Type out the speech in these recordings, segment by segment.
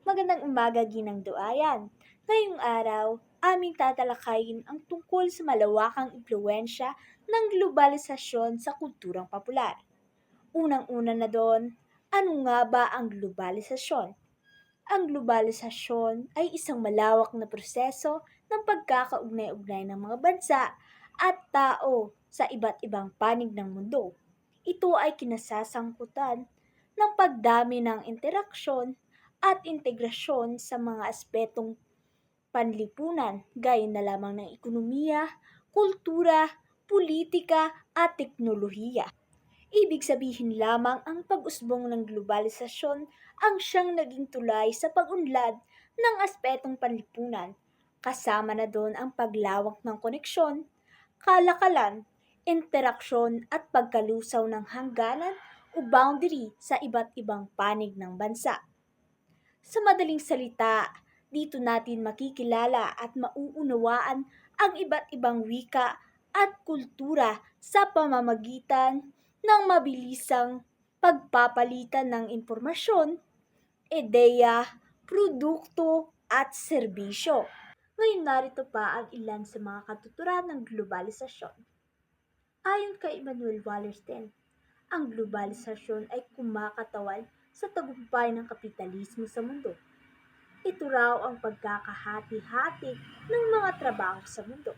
Magandang umaga, Ginang Duayan. Ngayong araw, aming tatalakayin ang tungkol sa malawakang impluensya ng globalisasyon sa kulturang popular. Unang-una na doon, ano nga ba ang globalisasyon? Ang globalisasyon ay isang malawak na proseso ng pagkakaugnay-ugnay ng mga bansa at tao sa iba't ibang panig ng mundo. Ito ay kinasasangkutan ng pagdami ng interaksyon at integrasyon sa mga aspetong panlipunan gaya na lamang ng ekonomiya, kultura, politika at teknolohiya. Ibig sabihin lamang ang pag-usbong ng globalisasyon ang siyang naging tulay sa pag-unlad ng aspetong panlipunan, kasama na doon ang paglawak ng koneksyon, kalakalan, interaksyon at pagkalusaw ng hangganan o boundary sa iba't ibang panig ng bansa. Sa madaling salita, dito natin makikilala at mauunawaan ang iba't ibang wika at kultura sa pamamagitan ng mabilisang pagpapalitan ng impormasyon, ideya, produkto at serbisyo. Ngayon narito pa ang ilan sa mga katuturan ng globalisasyon. Ayon kay Emmanuel Wallerstein, ang globalisasyon ay kumakatawan sa tagumpay ng kapitalismo sa mundo. Ito raw ang pagkakahati-hati ng mga trabaho sa mundo.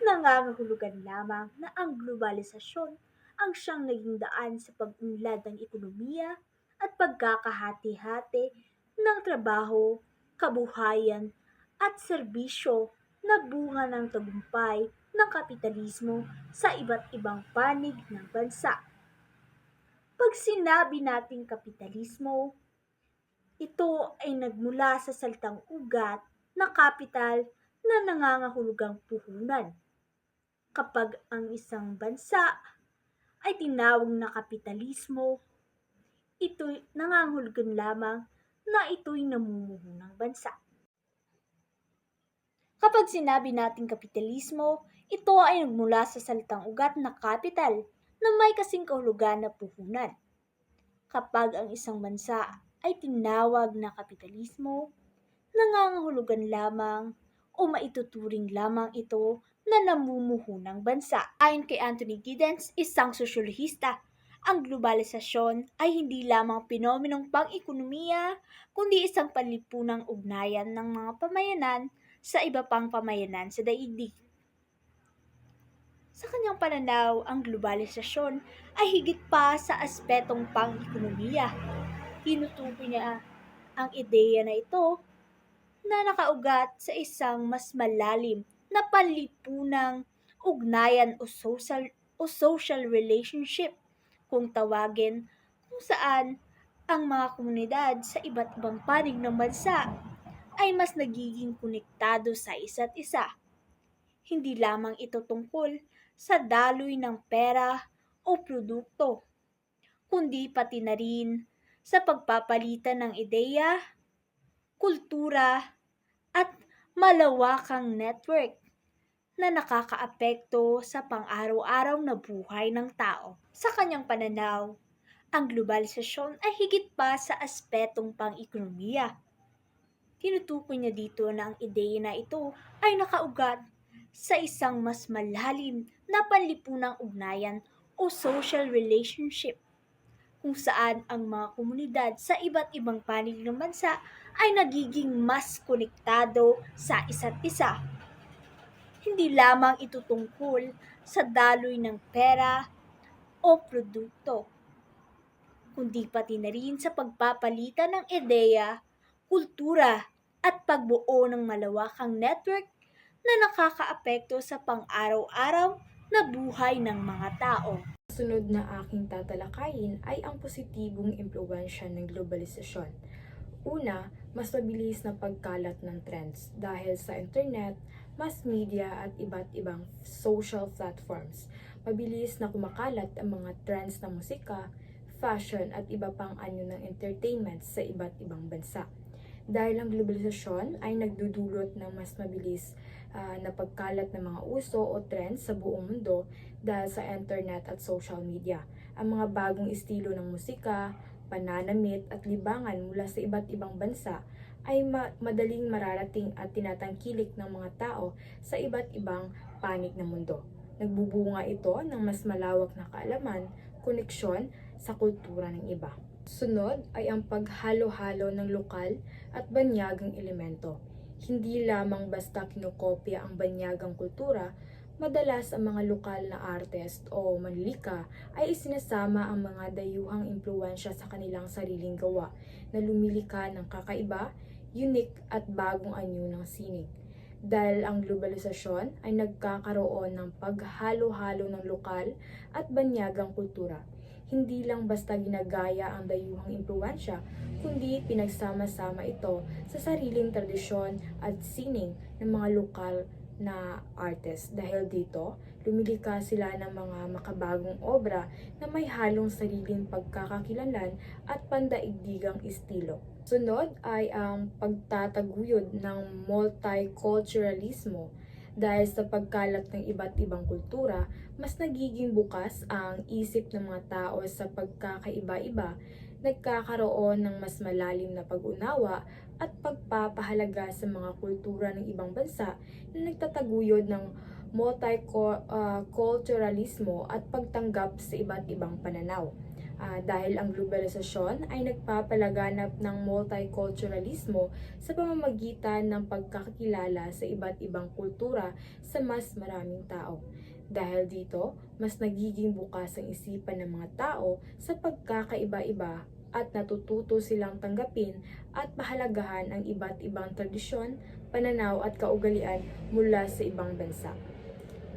Nangangahulugan lamang na ang globalisasyon ang siyang naging daan sa pag-unlad ng ekonomiya at pagkakahati-hati ng trabaho, kabuhayan at serbisyo na bunga ng tagumpay ng kapitalismo sa iba't ibang panig ng bansa. Pag sinabi nating kapitalismo, ito ay nagmula sa salitang ugat na kapital na nangangahulugang puhunan. Kapag ang isang bansa ay tinawag na kapitalismo, ito'y nangangahulugan lamang na ito'y namumuno ng bansa. Kapag sinabi nating kapitalismo, ito ay nagmula sa salitang ugat na kapital na may kasing kahulugan na puhunan. Kapag ang isang bansa ay tinawag na kapitalismo, nangangahulugan lamang o maituturing lamang ito na namumuhunang bansa. Ayon kay Anthony Giddens, isang sosyologista, ang globalisasyon ay hindi lamang penomenong pang-ekonomiya, kundi isang panlipunang ugnayan ng mga pamayanan sa iba pang pamayanan sa daigdig. Sa kanyang pananaw, ang globalisasyon ay higit pa sa aspetong pang-ekonomiya. Tinutukoy niya ang ideya na ito na nakaugat sa isang mas malalim na panlipunang ugnayan o social relationship kung tawagin, kung saan ang mga komunidad sa iba't ibang panig ng bansa ay mas nagiging konektado sa isa't isa. Hindi lamang ito tungkol sa daloy ng pera o produkto, kundi pati na rin sa pagpapalitan ng ideya, kultura, at malawakang network na nakakaapekto sa pang-araw-araw na buhay ng tao. Sa kanyang pananaw, ang globalisasyon ay higit pa sa aspetong pang-ekonomiya. Tinutukoy niya dito na ang ideya na ito ay nakaugat sa isang mas malalim na panlipunang ugnayan o social relationship kung saan ang mga komunidad sa iba't ibang panig ng bansa ay nagiging mas konektado sa isa't isa. Hindi lamang ito tungkol sa daloy ng pera o produkto, kundi pati na rin sa pagpapalitan ng ideya, kultura, at pagbuo ng malawakang network na nakakaapekto sa pang-araw-araw na buhay ng mga tao. Sunod na aking tatalakayin ay ang positibong impluwensya ng globalisasyon. Una, mas mabilis na pagkalat ng trends dahil sa internet, mass media at iba't ibang social platforms. Mabilis na kumakalat ang mga trends ng musika, fashion at iba pang anyo ng entertainment sa iba't ibang bansa. Dahil ang globalisasyon ay nagdudulot ng mas mabilis na pagkalat ng mga uso o trends sa buong mundo dahil sa internet at social media. Ang mga bagong estilo ng musika, pananamit at libangan mula sa iba't ibang bansa ay madaling mararating at tinatangkilik ng mga tao sa iba't ibang panig ng mundo. Nagbubunga ito ng mas malawak na kaalaman, koneksyon sa kultura ng iba. Sunod ay ang paghalo-halo ng lokal at banyagang elemento. Hindi lamang basta kinokopya ang banyagang kultura, madalas ang mga lokal na artist o manlika ay isinasama ang mga dayuhang impluwensya sa kanilang sariling gawa na lumilika ng kakaiba, unique at bagong anyo ng sining. Dahil ang globalisasyon ay nagkakaroon ng paghalo-halo ng lokal at banyagang kultura. Hindi lang basta ginagaya ang dayuhang impluwensya, kundi pinagsama-sama ito sa sariling tradisyon at sining ng mga lokal na artist. Dahil dito, lumilika sila ng mga makabagong obra na may halong sariling pagkakakilanlan at pandaigdigang estilo. Sunod ay ang pagtataguyod ng multiculturalismo. Dahil sa pagkalat ng iba't ibang kultura, mas nagiging bukas ang isip ng mga tao sa pagkakaiba-iba, nagkakaroon ng mas malalim na pag-unawa at pagpapahalaga sa mga kultura ng ibang bansa na nagtataguyod ng multiculturalismo at pagtanggap sa iba't ibang pananaw. Dahil ang globalisasyon ay nagpapalaganap ng multiculturalismo sa pamamagitan ng pagkakilala sa iba't ibang kultura sa mas maraming tao. Dahil dito, mas nagiging bukas ang isipan ng mga tao sa pagkakaiba-iba at natututo silang tanggapin at pahalagahan ang iba't ibang tradisyon, pananaw at kaugalian mula sa ibang bansa.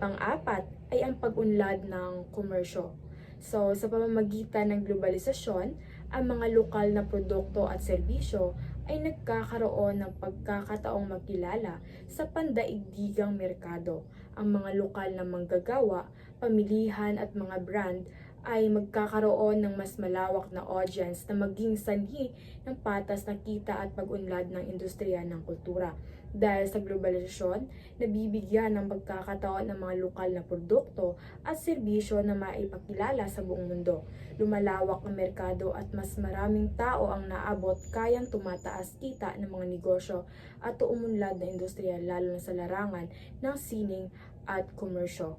Pang-apat ay ang pag-unlad ng komersyo. So, sa pamamagitan ng globalisasyon, ang mga lokal na produkto at serbisyo ay nagkakaroon ng pagkakataong magkilala sa pandaigdigang merkado. Ang mga lokal na manggagawa, pamilihan at mga brand ay magkakaroon ng mas malawak na audience na maging sanhi ng patas na kita at pag-unlad ng industriya ng kultura. Dahil sa globalisasyon, nabibigyan ng pagkakataon ng mga lokal na produkto at serbisyo na maipakilala sa buong mundo. Lumalawak ang merkado at mas maraming tao ang naabot, kayang tumataas kita ng mga negosyo at umunlad na industriya lalo na sa larangan ng sining at komersyo.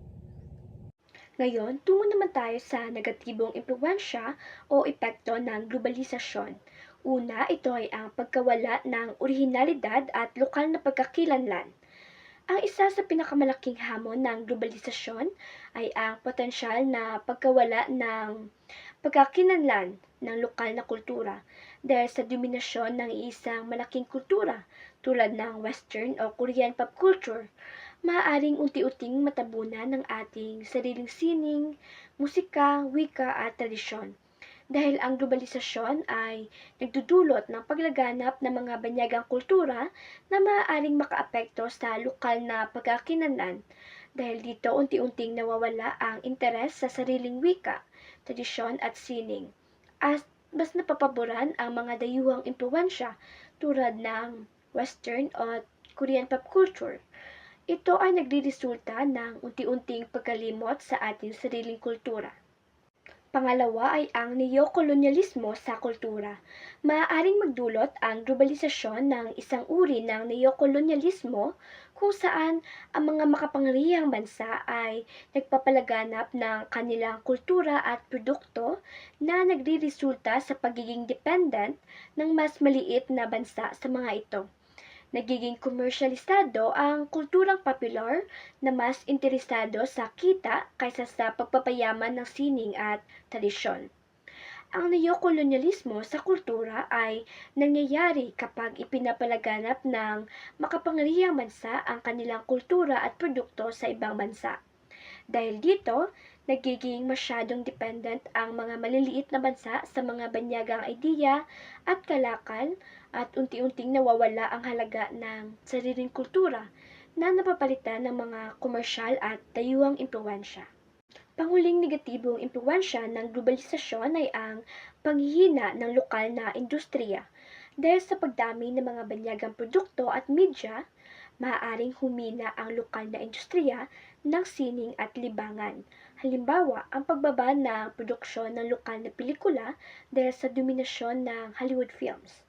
Ngayon, tungo naman tayo sa negatibong impluwensya o epekto ng globalisasyon. Una, ito ay ang pagkawala ng orihinalidad at lokal na pagkakilanlan. Ang isa sa pinakamalaking hamon ng globalisasyon ay ang potensyal na pagkawala ng pagkakilanlan ng lokal na kultura dahil sa dominasyon ng isang malaking kultura tulad ng Western o Korean pop culture. Maaaring unti-unting matabunan ng ating sariling sining, musika, wika at tradisyon. Dahil ang globalisasyon ay nagdudulot ng paglaganap ng mga banyagang kultura na maaaring makaapekto sa lokal na pagkakilanlan. Dahil dito unti-unting nawawala ang interes sa sariling wika, tradisyon at sining. At mas napapaboran ang mga dayuhang impluwensya tulad ng Western o Korean pop culture. Ito ay nagdiresulta ng unti-unting pagkalimot sa ating sariling kultura. Pangalawa ay ang neokolonyalismo sa kultura. Maaaring magdulot ang globalisasyon ng isang uri ng neokolonyalismo kung saan ang mga makapangyarihang bansa ay nagpapalaganap ng kanilang kultura at produkto na nagdiresulta sa pagiging dependent ng mas maliit na bansa sa mga ito. Nagiging komersyalisado ang kulturang popular na mas interesado sa kita kaysa sa pagpapayaman ng sining at tradisyon. Ang neokolonyalismo sa kultura ay nangyayari kapag ipinapalaganap ng makapangyarihang bansa ang kanilang kultura at produkto sa ibang bansa. Dahil dito, nagiging masyadong dependent ang mga maliliit na bansa sa mga banyagang ideya at kalakal at unti-unting nawawala ang halaga ng sariling kultura na napapalitan ng mga komersyal at dayuhang impluwensya. Panghuling negatibong impluwensya ng globalisasyon ay ang panghihina ng lokal na industriya. Dahil sa pagdami ng mga banyagang produkto at media, maaaring humina ang lokal na industriya ng sining at libangan. Halimbawa, ang pagbaba ng produksyon ng lokal na pelikula dahil sa dominasyon ng Hollywood films.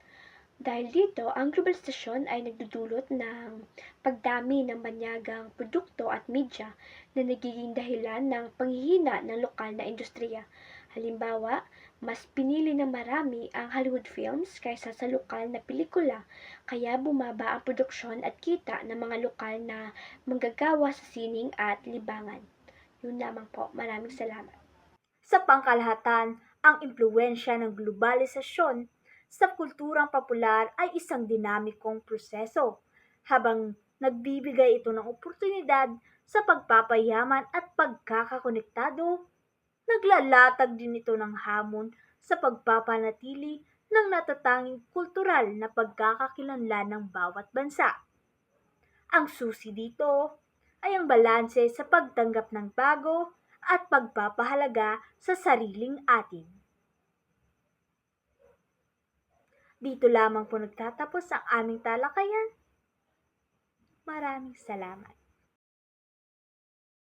Dahil dito, ang globalisasyon ay nagdudulot ng pagdami ng banyagang produkto at media na nagiging dahilan ng panghihina ng lokal na industriya. Halimbawa, mas pinili ng marami ang Hollywood films kaysa sa lokal na pelikula, kaya bumaba ang produksyon at kita ng mga lokal na manggagawa sa sining at libangan. Yun lamang po. Maraming salamat. Sa pangkalahatan, ang impluensya ng globalisasyon sa kulturang popular ay isang dinamikong proseso, habang nagbibigay ito ng oportunidad sa pagpapayaman at pagkakakonektado, naglalatag din ito ng hamon sa pagpapanatili ng natatanging kultural na pagkakakilanlan ng bawat bansa. Ang susi dito ay ang balanse sa pagtanggap ng bago at pagpapahalaga sa sariling atin. Dito lamang po nagtatapos ang aming talakayan. Maraming salamat.